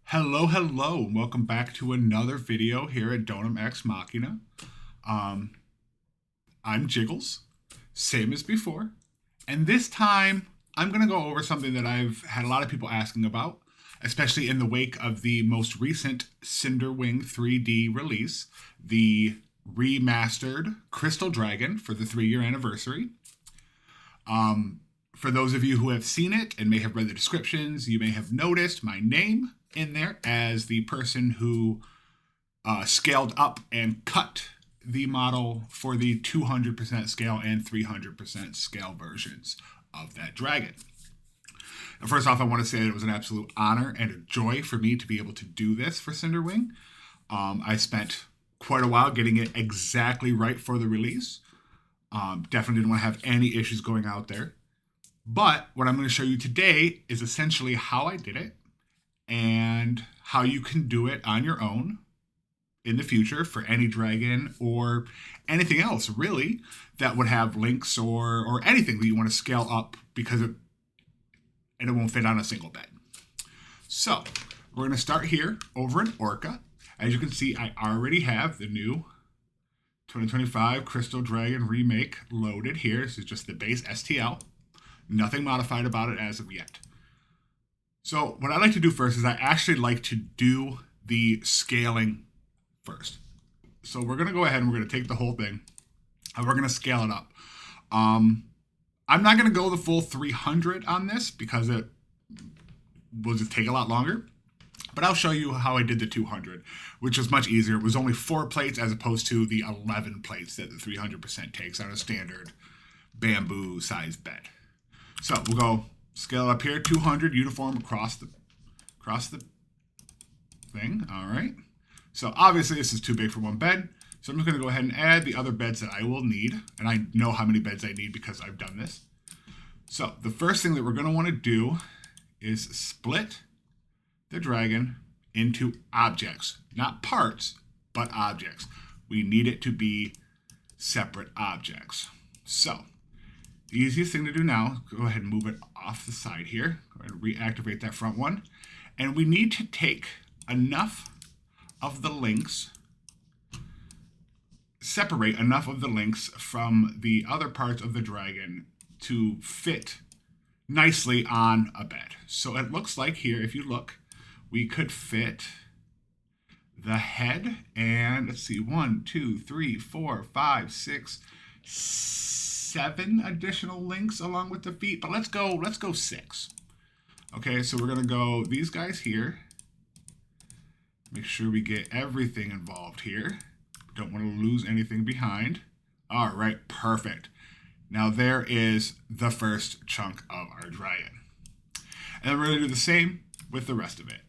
Hello, hello, and welcome back to another video here at Donum Ex Machina. I'm Jiggles, same as before, and this time I'm going to go over something that I've had a lot of people asking about, especially in the wake of the most recent Cinderwing3D release, the remastered Crystal Dragon for the 3-year anniversary. For those of you who have seen it and may have read the descriptions, you may have noticed my name in there as the person who scaled up and cut the model for the 200% scale and 300% scale versions of that dragon. And first off, I want to say that it was an absolute honor and a joy for me to be able to do this for Cinderwing. I spent quite a while getting it exactly right for the release. Definitely didn't want to have any issues going out there. But what I'm going to show you today is essentially how I did it and how you can do it on your own in the future for any dragon or anything else, really, that would have links or anything that you want to scale up because it won't fit on a single bed. So we're going to start here over in Orca. As you can see, I already have the new 2025 Crystal Dragon remake loaded here. This is just the base STL. Nothing modified about it as of yet. So what I like to do first is I actually like to do the scaling first. So we're going to go ahead and we're going to take the whole thing and we're going to scale it up. I'm not going to go the full 300 on this because it will just take a lot longer. But I'll show you how I did the 200, which is much easier. It was only 4 plates as opposed to the 11 plates that the 300% takes on a standard bamboo sized bed. So we'll go scale up here, 200 uniform across the thing. All right. So obviously this is too big for one bed. So I'm just going to go ahead and add the other beds that I will need. And I know how many beds I need because I've done this. So the first thing that we're going to want to do is split the dragon into objects, not parts, but objects. We need it to be separate objects. So the easiest thing to do now, go ahead and move it off the side here. Go ahead and reactivate that front one. And we need to take enough of the links, separate enough of the links from the other parts of the dragon to fit nicely on a bed. So it looks like here, if you look, we could fit the head and let's see, 1, 2, 3, 4, 5, 6, 7 additional links along with the feet, but let's go 6. Okay, so we're gonna go these guys here. Make sure we get everything involved here. Don't want to lose anything behind. All right, perfect. Now there is the first chunk of our dragon. And then we're gonna do the same with the rest of it.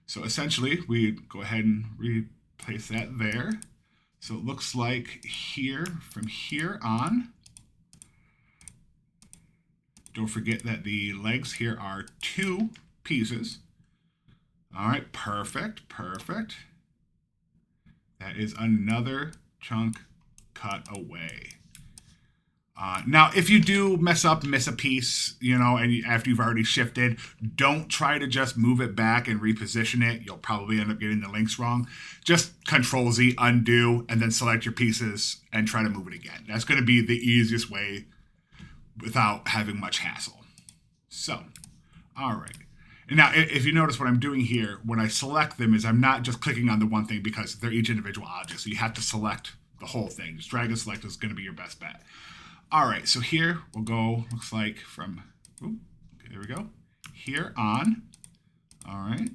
So essentially, we go ahead and replace that there. So it looks like here, from here on, don't forget that the legs here are 2 pieces. All right, perfect, perfect. That is another chunk cut away. Now, if you do mess up, miss a piece, and after you've already shifted, don't try to just move it back and reposition it. You'll probably end up getting the links wrong. Just Control-Z, undo, and then select your pieces and try to move it again. That's going to be the easiest way without having much hassle. So, all right. And now, if you notice what I'm doing here, when I select them is I'm not just clicking on the one thing because they're each individual object. So you have to select the whole thing. Just drag and select is going to be your best bet. All right, so here we'll go, looks like from, okay, there we go, here on. All right.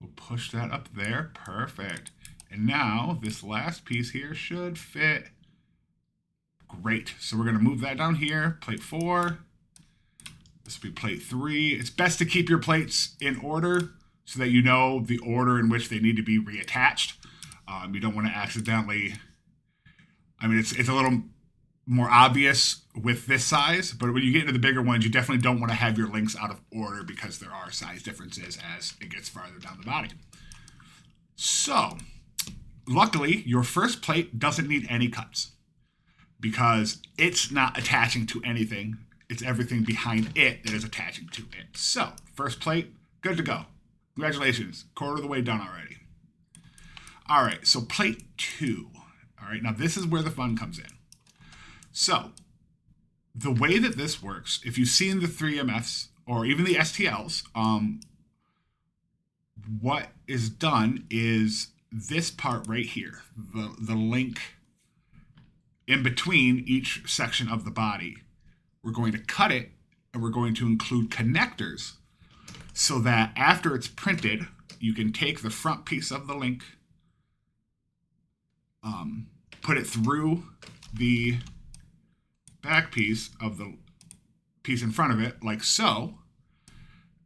We'll push that up there. Perfect. And now this last piece here should fit. Great. So we're going to move that down here. Plate 4. This will be plate 3. It's best to keep your plates in order so that you know the order in which they need to be reattached. You don't want to accidentally, it's a little more obvious with this size, but when you get into the bigger ones, you definitely don't want to have your links out of order because there are size differences as it gets farther down the body. So, luckily, your first plate doesn't need any cuts because it's not attaching to anything. It's everything behind it that is attaching to it. So, first plate, Good to go. Congratulations. Quarter of the way done already. All right, so plate 2. All right, now this is where the fun comes in. So the way that this works, if you've seen the 3MFs or even the STLs, what is done is this part right here, the link in between each section of the body. We're going to cut it, and we're going to include connectors so that after it's printed, you can take the front piece of the link, put it through the back piece of the piece in front of it, like so,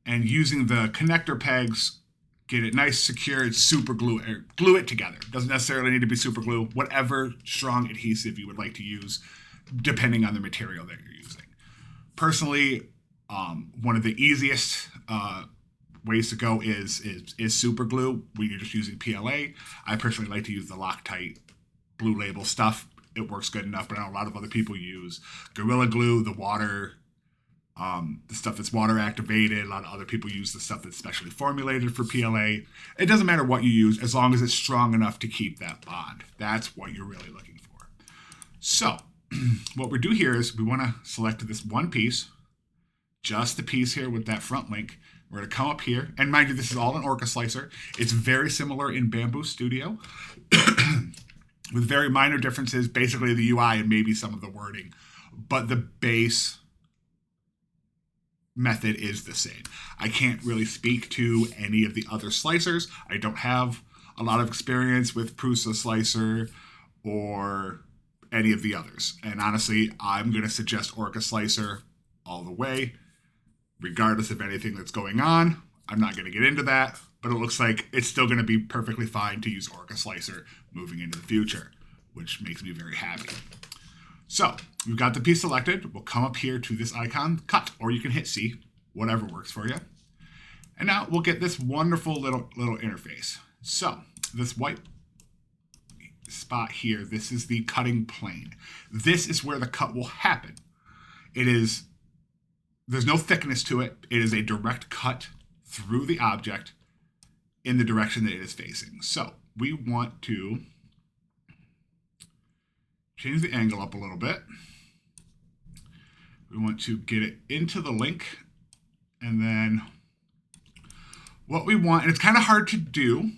and using the connector pegs, get it nice, secure, and super glue it together. Doesn't necessarily need to be super glue, whatever strong adhesive you would like to use, depending on the material that you're using. Personally, one of the easiest ways to go is super glue when you're just using PLA. I personally like to use the Loctite Blue Label stuff. It works good enough, but I know a lot of other people use Gorilla Glue, the water, the stuff that's water activated. A lot of other people use the stuff that's specially formulated for PLA. It doesn't matter what you use as long as it's strong enough to keep that bond. That's what you're really looking for. So what we do here is we want to select this one piece, just the piece here with that front link. We're going to come up here, and mind you, this is all an Orca slicer. It's very similar in Bamboo Studio with very minor differences, basically the UI and maybe some of the wording, but the base method is the same. I can't really speak to any of the other slicers. I don't have a lot of experience with Prusa Slicer or any of the others. And honestly, I'm going to suggest Orca Slicer all the way, regardless of anything that's going on. I'm not going to get into that, but it looks like it's still going to be perfectly fine to use Orca Slicer moving into the future, which makes me very happy. So we've got the piece selected. We'll come up here to this icon, cut, or you can hit C, whatever works for you. And now we'll get this wonderful little interface. So this white spot here, this is the cutting plane. This is where the cut will happen. There's no thickness to it. It is a direct cut through the object in the direction that it is facing. So we want to change the angle up a little bit. We want to get it into the link, and then what we want, and it's kind of hard to do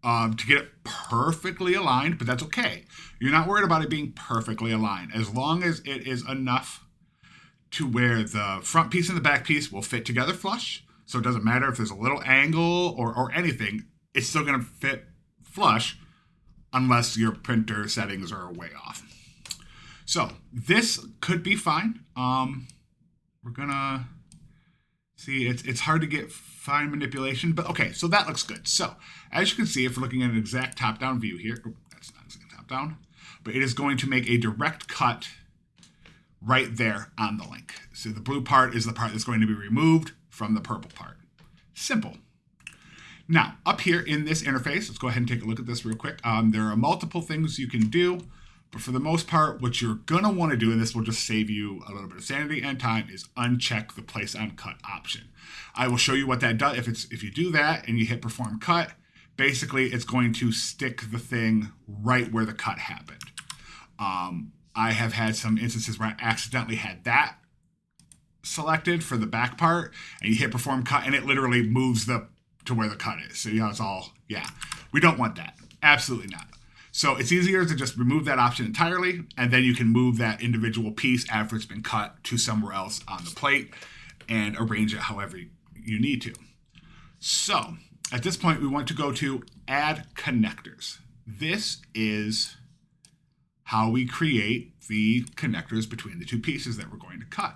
to get it perfectly aligned, but that's okay. You're not worried about it being perfectly aligned as long as it is enough to where the front piece and the back piece will fit together flush. So it doesn't matter if there's a little angle or anything, it's still going to fit flush unless your printer settings are way off. So this could be fine. We're gonna see, it's hard to get fine manipulation, but okay, so that looks good. So as you can see, if we're looking at an exact top-down view here, that's not exactly top-down, but it is going to make a direct cut right there on the link. So the blue part is the part that's going to be removed from the purple part. Simple. Now, up here in this interface, let's go ahead and take a look at this real quick. There are multiple things you can do, but for the most part, what you're going to want to do, and this will just save you a little bit of sanity and time, is uncheck the place on cut option. I will show you what that does. If you do that and you hit perform cut, basically it's going to stick the thing right where the cut happened. I have had some instances where I accidentally had that selected for the back part, and you hit perform cut and it literally moves to where the cut is. So it's all, we don't want that. Absolutely not. So it's easier to just remove that option entirely, and then you can move that individual piece after it's been cut to somewhere else on the plate and arrange it however you need to. So at this point, we want to go to add connectors. This is how we create the connectors between the two pieces that we're going to cut.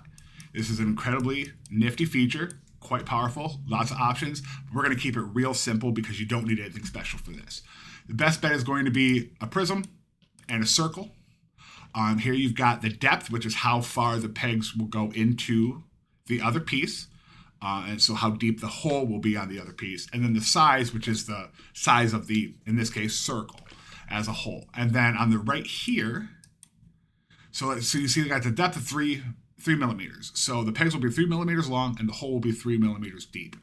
This is an incredibly nifty feature, quite powerful, lots of options. We're going to keep it real simple because you don't need anything special for this. The best bet is going to be a prism and a circle. Here you've got the depth, which is how far the pegs will go into the other piece. And so how deep the hole will be on the other piece. And then the size, which is the size of the, in this case, circle as a whole. And then on the right here, so you see they got the depth of 3 millimeters. So the pegs will be 3 millimeters long and the hole will be 3 millimeters deep.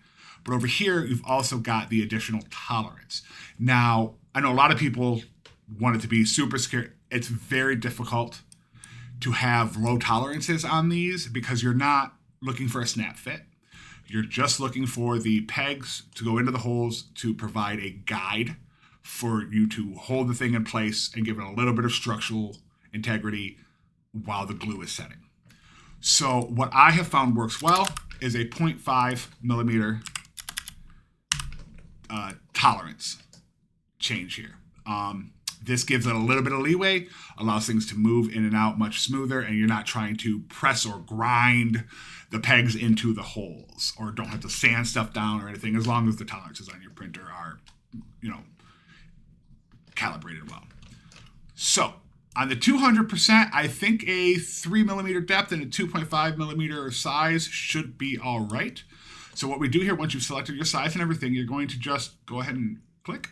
But over here, you've also got the additional tolerance. Now, I know a lot of people want it to be super secure. It's very difficult to have low tolerances on these because you're not looking for a snap fit. You're just looking for the pegs to go into the holes to provide a guide for you to hold the thing in place and give it a little bit of structural integrity while the glue is setting. So what I have found works well is a 0.5 millimeter tolerance change here. This gives it a little bit of leeway, allows things to move in and out much smoother, and you're not trying to press or grind the pegs into the holes, or don't have to sand stuff down or anything, as long as the tolerances on your printer are, calibrated well. So on the 200%, I think a 3 millimeter depth and a 2.5 millimeter size should be all right. So what we do here, once you've selected your size and everything, you're going to just go ahead and click.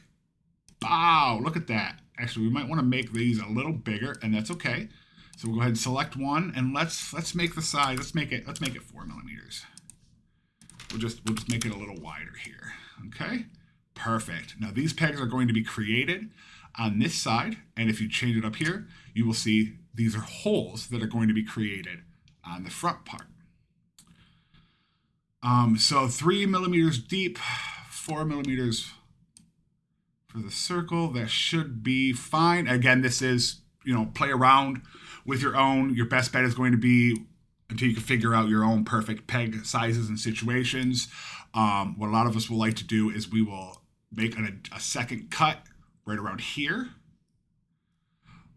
Wow, look at that. Actually, we might want to make these a little bigger, and that's okay. So we'll go ahead and select one, and let's make the size. Let's make it 4 millimeters. We'll just make it a little wider here. Okay, perfect. Now these pegs are going to be created on this side, and if you change it up here, you will see these are holes that are going to be created on the front part. So 3 millimeters deep, 4 millimeters for the circle. That should be fine. Again, this is, play around with your own. Your best bet is going to be until you can figure out your own perfect peg sizes and situations. What a lot of us will like to do is we will make a second cut right around here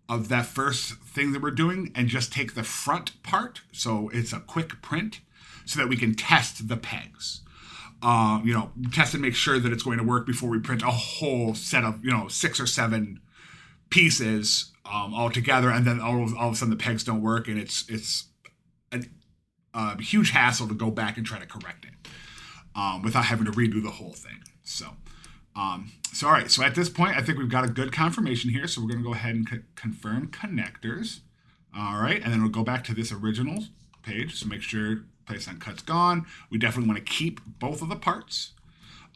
of that first thing that we're doing and just take the front part, so it's a quick print, so that we can test the pegs. Test and make sure that it's going to work before we print a whole set of 6 or 7 pieces all together, and then all of a sudden the pegs don't work, and it's a huge hassle to go back and try to correct it without having to redo the whole thing. So all right, so at this point, I think we've got a good confirmation here. So we're going to go ahead and confirm connectors. All right, and then we'll go back to this original page. So make sure place on cut's gone. We definitely want to keep both of the parts.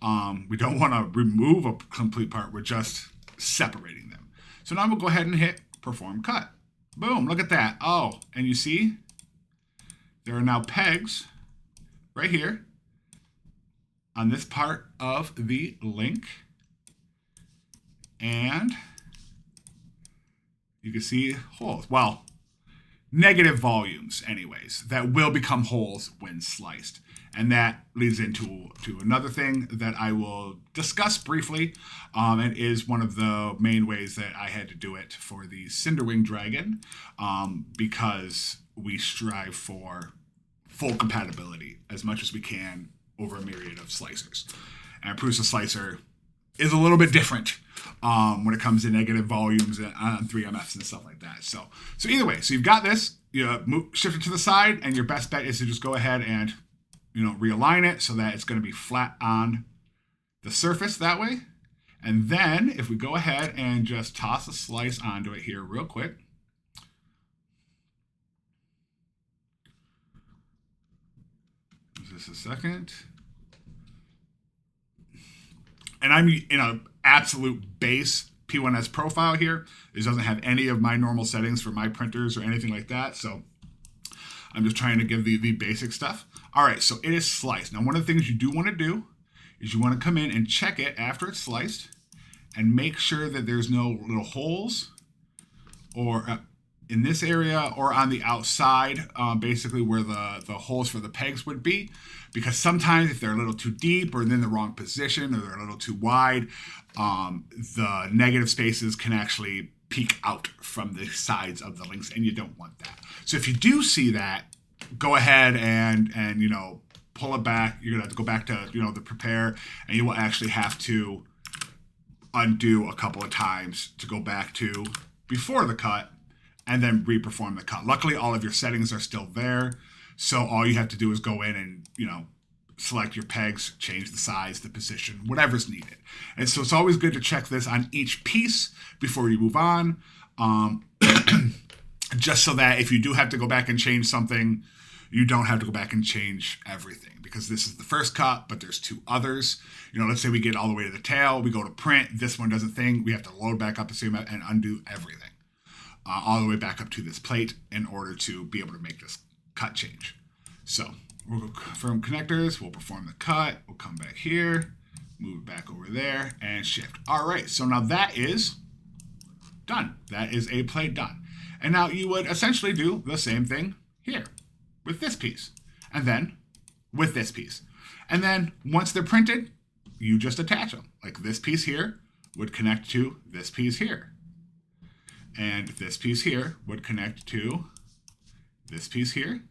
We don't want to remove a complete part. We're just separating them. So now we'll go ahead and hit perform cut. Boom, look at that. Oh, and you see there are now pegs right here on this part of the link. And you can see holes. Well, negative volumes anyways, that will become holes when sliced. And that leads into another thing that I will discuss briefly, and is one of the main ways that I had to do it for the Cinderwing Dragon, because we strive for full compatibility as much as we can over a myriad of slicers. And a Prusa slicer is a little bit different when it comes to negative volumes on 3MFs and stuff like that. So either way, so you've got this, shift it to the side, and your best bet is to just go ahead and realign it so that it's going to be flat on the surface that way. And then if we go ahead and just toss a slice onto it here real quick. Just a second. And I'm in an absolute base P1S profile here. This doesn't have any of my normal settings for my printers or anything like that. So I'm just trying to give the basic stuff. All right, so it is sliced. Now, one of the things you do want to do is you want to come in and check it after it's sliced and make sure that there's no little holes or in this area or on the outside, basically where the holes for the pegs would be. Because sometimes if they're a little too deep or in the wrong position or they're a little too wide, the negative spaces can actually peek out from the sides of the links, and you don't want that. So if you do see that, go ahead and pull it back. You're gonna have to go back to the prepare, and you will actually have to undo a couple of times to go back to before the cut and then re-perform the cut. Luckily, all of your settings are still there, so all you have to do is go in and select your pegs, change the size, the position, whatever's needed. And so it's always good to check this on each piece before you move on, just so that if you do have to go back and change something, you don't have to go back and change everything, because this is the first cut, but there's 2 others. You know, let's say we get all the way to the tail, we go to print, this one doesn't thing, we have to load back up the same and undo everything. All the way back up to this plate in order to be able to make this cut change. So we'll go from connectors, we'll perform the cut, we'll come back here, move it back over there, and shift. All right, so now that is done. That is a plate done. And now you would essentially do the same thing here with this piece, and then with this piece. And then once they're printed, you just attach them. Like this piece here would connect to this piece here. And this piece here would connect to this piece here.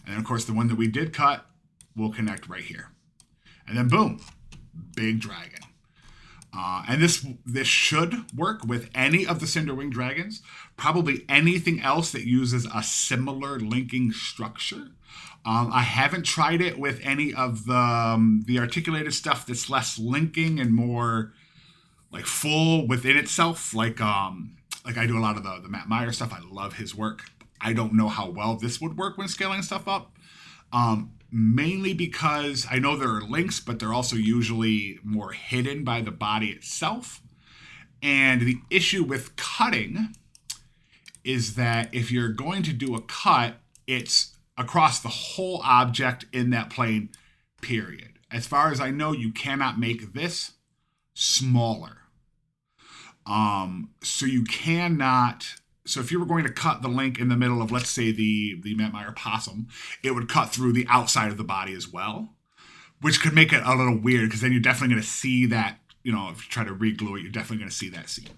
And then of course the one that we did cut will connect right here. And then boom, big dragon. And this should work with any of the Cinderwing dragons. Probably anything else that uses a similar linking structure. I haven't tried it with any of the articulated stuff that's less linking and more like full within itself. Like I do a lot of the Matt Meyer stuff. I love his work. I don't know how well this would work when scaling stuff up. Mainly because I know there are links, but they're also usually more hidden by the body itself. And the issue with cutting is that if you're going to do a cut, it's across the whole object in that plane, period. As far as I know, you cannot make this smaller. So you cannot... So if you were going to cut the link in the middle of, let's say, the Matt Meyer possum, it would cut through the outside of the body as well, which could make it a little weird, because then you're definitely going to see that, you know, if you try to re-glue it, you're definitely going to see that seam.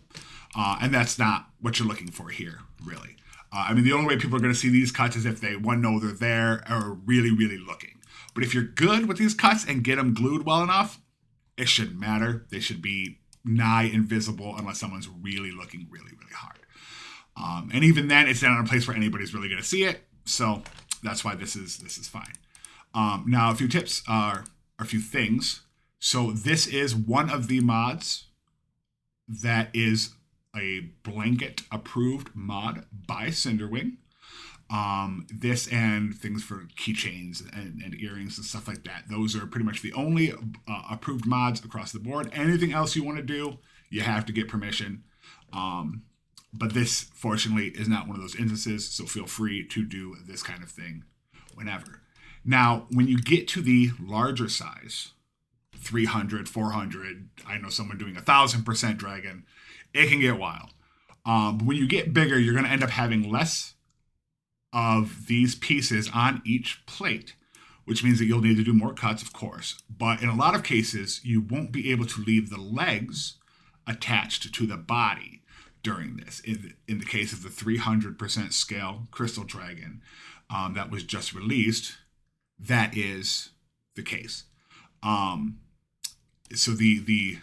And that's not what you're looking for here, really. I mean, the only way people are going to see these cuts is if they, one, know they're there or are really, really looking. But if you're good with these cuts and get them glued well enough, it shouldn't matter. They should be nigh invisible unless someone's really looking really, really hard. And even then, it's not in a place where anybody's really going to see it. So that's why this is fine. Now, a few tips are a few things. So this is one of the mods that is a blanket approved mod by Cinderwing. This and things for keychains and earrings and stuff like that. Those are pretty much the only approved mods across the board. Anything else you want to do, you have to get permission. But this, fortunately, is not one of those instances, so feel free to do this kind of thing whenever. Now, when you get to the larger size, 300, 400, I know someone doing 1,000% dragon, it can get wild. But when you get bigger, you're going to end up having less of these pieces on each plate, which means that you'll need to do more cuts, of course. But in a lot of cases, you won't be able to leave the legs attached to the body during this. In the case of the 300% scale Crystal Dragon that was just released, that is the case. So the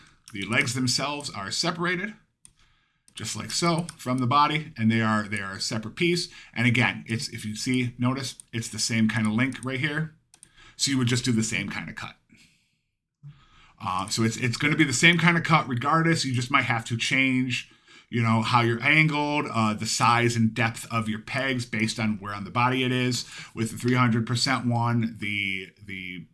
legs themselves are separated, just like so, from the body, and they are a separate piece. And again, it's, if you see, notice, it's the same kind of link right here. So you would just do the same kind of cut. So it's going to be the same kind of cut regardless. You just might have to change, you know, how you're angled, the size and depth of your pegs based on where on the body it is. With the 300% one, the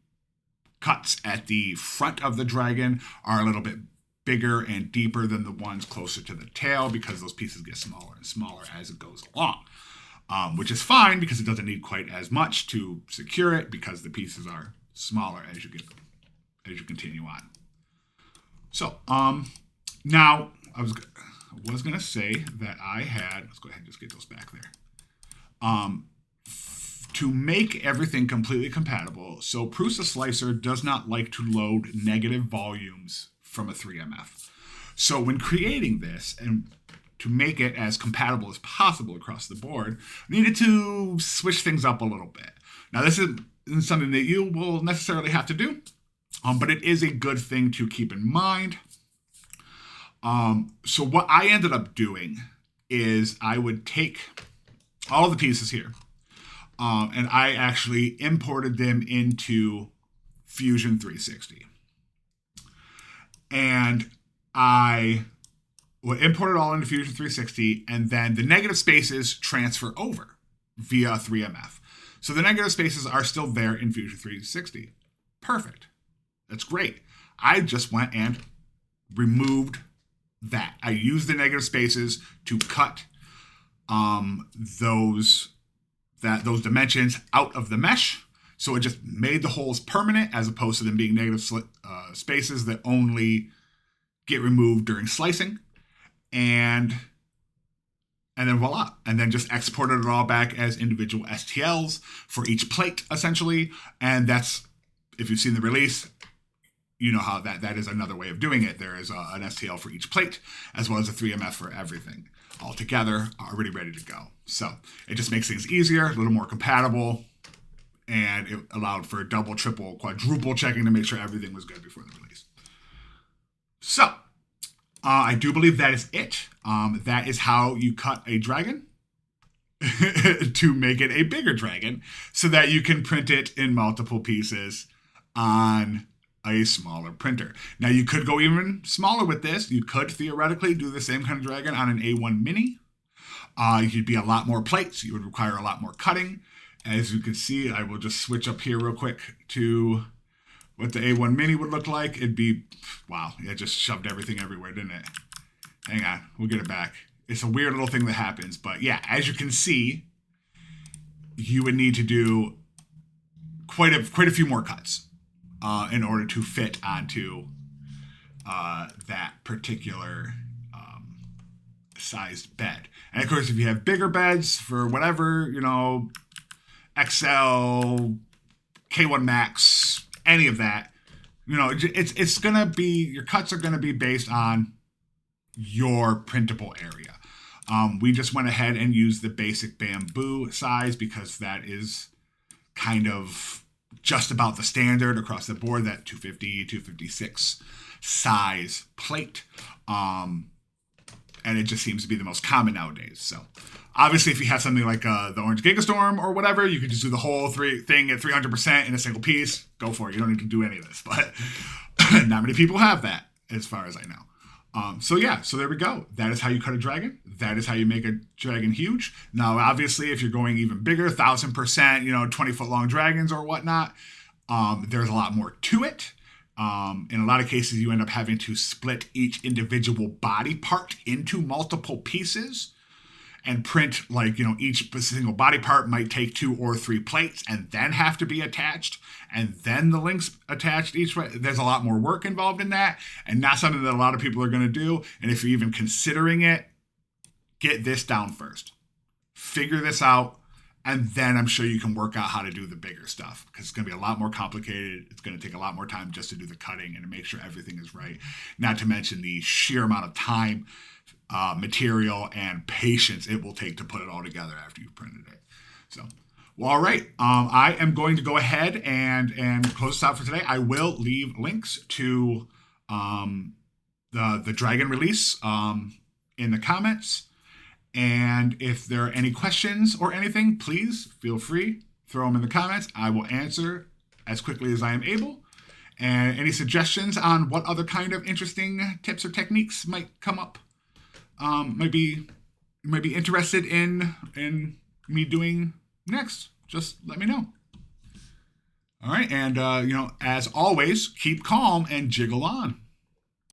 cuts at the front of the dragon are a little bit bigger and deeper than the ones closer to the tail, because those pieces get smaller and smaller as it goes along. Which is fine, because it doesn't need quite as much to secure it, because the pieces are smaller as you continue on. So now I was going to say that I had, let's go ahead and just get those back there. To make everything completely compatible, so Prusa Slicer does not like to load negative volumes from a 3MF. So when creating this, and to make it as compatible as possible across the board, I needed to switch things up a little bit. Now, this isn't something that you will necessarily have to do, but it is a good thing to keep in mind. So what I ended up doing is I would take all the pieces here, and I actually imported them into Fusion 360. And I would import it all into Fusion 360, and then the negative spaces transfer over via 3MF. So the negative spaces are still there in Fusion 360. Perfect. That's great. I just went and removed that. I used the negative spaces to cut those dimensions out of the mesh. So it just made the holes permanent as opposed to them being negative spaces that only get removed during slicing. And then voila. And then just exported it all back as individual STLs for each plate, essentially. And that's, if you've seen the release, you know how that is another way of doing it. There is an STL for each plate, as well as a 3MF for everything. All together, already ready to go. So it just makes things easier, a little more compatible, and it allowed for double, triple, quadruple checking to make sure everything was good before the release. So I do believe that is it. That is how you cut a dragon to make it a bigger dragon so that you can print it in multiple pieces on a smaller printer. Now, you could go even smaller with this. You could theoretically do the same kind of dragon on an A1 Mini. You'd be a lot more plates. You would require a lot more cutting. As you can see, I will just switch up here real quick to what the A1 Mini would look like. It'd be, wow, it just shoved everything everywhere, didn't it? Hang on, we'll get it back. It's a weird little thing that happens. But yeah, as you can see, you would need to do quite a few more cuts in order to fit onto that particular sized bed. And of course, if you have bigger beds for whatever, you know, XL, K1 Max, any of that, you know, it's gonna be, your cuts are gonna be based on your printable area. We just went ahead and used the basic bamboo size because that is kind of just about the standard across the board, that 250, 256 size plate. And it just seems to be the most common nowadays. So obviously, if you have something like the Orange Gigastorm or whatever, you could just do the whole thing at 300% in a single piece. Go for it. You don't need to do any of this. But not many people have that, as far as I know. So yeah, so there we go. That is how you cut a dragon. That is how you make a dragon huge. Now, obviously, if you're going even bigger, 1000%, you know, 20-foot long dragons or whatnot, there's a lot more to it. In a lot of cases, you end up having to split each individual body part into multiple pieces and print, like, you know, each single body part might take 2 or 3 plates and then have to be attached, and then the links attached each way. There's a lot more work involved in that, and not something that a lot of people are going to do. And if you're even considering it, get this down first. Figure this out, and then I'm sure you can work out how to do the bigger stuff, because it's going to be a lot more complicated. It's going to take a lot more time just to do the cutting and to make sure everything is right. Not to mention the sheer amount of time, material, and patience it will take to put it all together after you've printed it. So, well, all right. I am going to go ahead and close this out for today. I will leave links to the Dragon release in the comments. And if there are any questions or anything, please feel free, throw them in the comments. I will answer as quickly as I am able. And any suggestions on what other kind of interesting tips or techniques might come up, might be interested in me doing next, just let me know. All right, and you know, as always, keep calm and jiggle on.